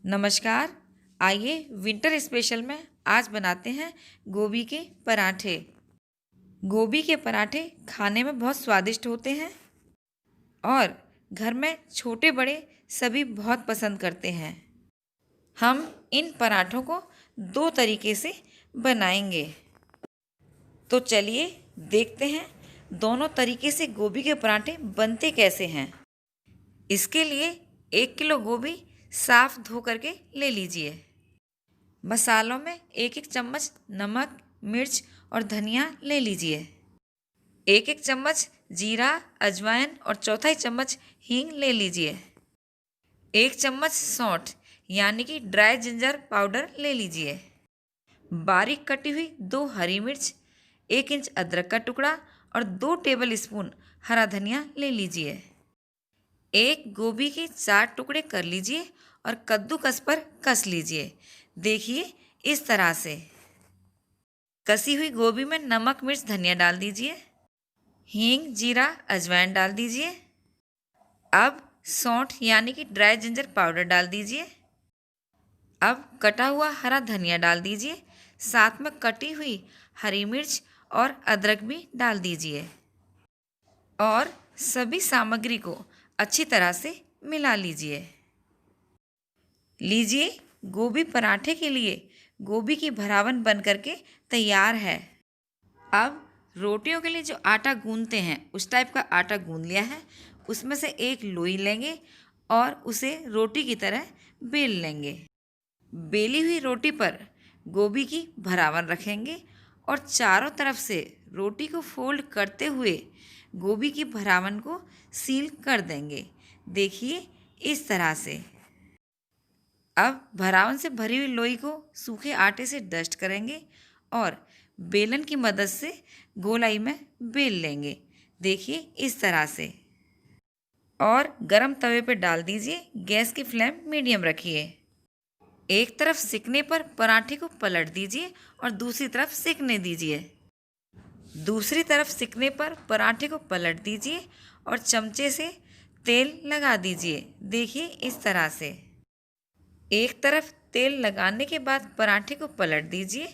नमस्कार। आइए winter special में आज बनाते हैं गोभी के पराठे। गोभी के पराठे खाने में बहुत स्वादिष्ट होते हैं और घर में छोटे बड़े सभी बहुत पसंद करते हैं। हम इन पराठों को दो तरीके से बनाएंगे। तो चलिए देखते हैं दोनों तरीके से गोभी के पराठे बनते कैसे हैं। इसके लिए 1 किलो गोभी साफ धो करके ले लीजिए। मसालों में 1-1 चम्मच नमक, मिर्च और धनिया ले लीजिए। 1-1 चम्मच जीरा, अजवाइन और चौथाई चम्मच हींग ले लीजिए। 1 चम्मच सौंठ यानी कि ड्राई जिंजर पाउडर ले लीजिए। बारीक कटी हुई 2 हरी मिर्च, 1 इंच अदरक का टुकड़ा और 2 टेबल स्पून हरा धनिया ले लीजिए। एक गोभी के 4 टुकड़े कर लीजिए और कद्दूकस पर कस लीजिए। देखिए इस तरह से। कसी हुई गोभी में नमक, मिर्च, धनिया डाल दीजिए। हींग, जीरा, अजवाइन डाल दीजिए। अब सौंठ यानी कि ड्राई जिंजर पाउडर डाल दीजिए। अब कटा हुआ हरा धनिया डाल दीजिए। साथ में कटी हुई हरी मिर्च और अदरक भी डाल दीजिए और सभी सामग्री को अच्छी तरह से मिला लीजिए। गोभी पराठे के लिए गोभी की भरावन बन करके तैयार है। अब रोटियों के लिए जो आटा गूंदते हैं उस टाइप का आटा गूंद लिया है। उसमें से एक लोई लेंगे और उसे रोटी की तरह बेल लेंगे। बेली हुई रोटी पर गोभी की भरावन रखेंगे और चारों तरफ से रोटी को फोल्ड करते हुए गोभी की भरावन को सील कर देंगे। देखिए इस तरह से। अब भरावन से भरी हुई लोई को सूखे आटे से डस्ट करेंगे और बेलन की मदद से गोलाई में बेल लेंगे। देखिए इस तरह से। और गरम तवे पर डाल दीजिए। गैस की फ्लेम मीडियम रखिए। एक तरफ सिकने पर पराठे को पलट दीजिए और दूसरी तरफ सिकने दीजिए। दूसरी तरफ सिकने पर पराठे को पलट दीजिए और चमचे से तेल लगा दीजिए। देखिए इस तरह से। एक तरफ तेल लगाने के बाद पराठे को पलट दीजिए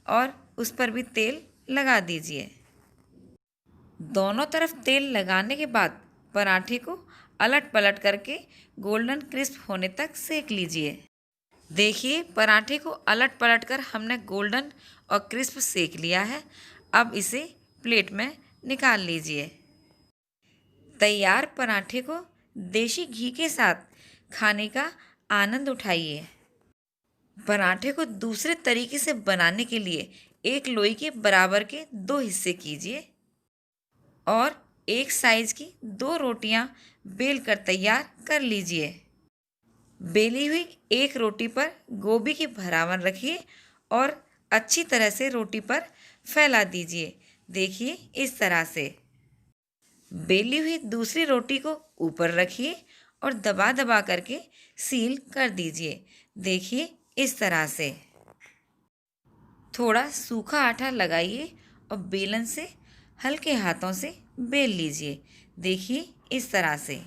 और उस पर भी तेल लगा दीजिए। दोनों तरफ तेल लगाने के बाद पराठे को अलट पलट करके गोल्डन क्रिस्प होने तक सेक लीजिए। देखिए पराठे को अलट पलट कर हमने गोल्डन और क्रिस्प सेक लिया है। अब इसे प्लेट में निकाल लीजिए। तैयार पराठे को देसी घी के साथ खाने का आनंद उठाइए। पराठे को दूसरे तरीके से बनाने के लिए एक लोई के बराबर के 2 हिस्से कीजिए और एक साइज की 2 रोटियां बेल कर तैयार कर लीजिए। बेली हुई एक रोटी पर गोभी की भरावन रखिए और अच्छी तरह से रोटी पर फैला दीजिए। देखिए इस तरह से। बेली हुई दूसरी रोटी को ऊपर रखिए और दबा दबा करके सील कर दीजिए। देखिए इस तरह से। थोड़ा सूखा आटा लगाइए और बेलन से हल्के हाथों से बेल लीजिए। देखिए इस तरह से।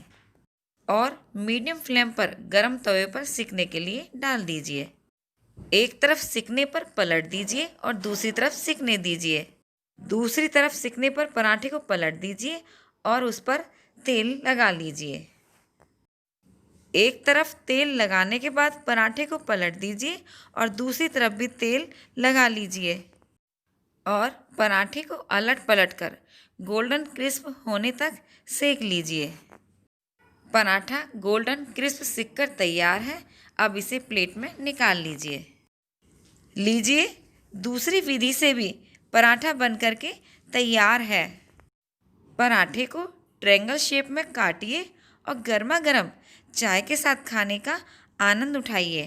और मीडियम फ्लेम पर गरम तवे पर सिकने के लिए डाल दीजिए। एक तरफ सिकने पर पलट दीजिए और दूसरी तरफ सिकने दीजिए। दूसरी तरफ सिकने पर पराठे को पलट दीजिए और उस पर तेल लगा लीजिए। एक तरफ तेल लगाने के बाद पराठे को पलट दीजिए और दूसरी तरफ भी तेल लगा लीजिए और पराठे को अलट पलट कर गोल्डन क्रिस्प होने तक सेक लीजिए। पराठा गोल्डन क्रिस्प सिककर तैयार है। अब इसे प्लेट में निकाल लीजिए। दूसरी विधि से भी पराठा बन करके तैयार है। पराठे को ट्रायंगल शेप में काटिए और गर्मा गर्म चाय के साथ खाने का आनंद उठाइए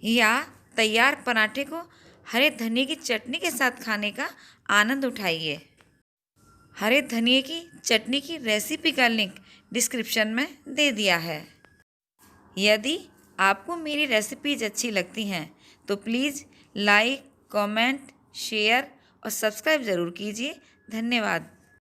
या तैयार पराठे को हरे धनिए की चटनी के साथ खाने का आनंद उठाइए। हरे धनिए की चटनी की रेसिपी का लिंक डिस्क्रिप्शन में दे दिया है। यदि आपको मेरी रेसिपीज अच्छी लगती हैं तो प्लीज़ लाइक, कमेंट, शेयर और सब्सक्राइब ज़रूर कीजिए। धन्यवाद।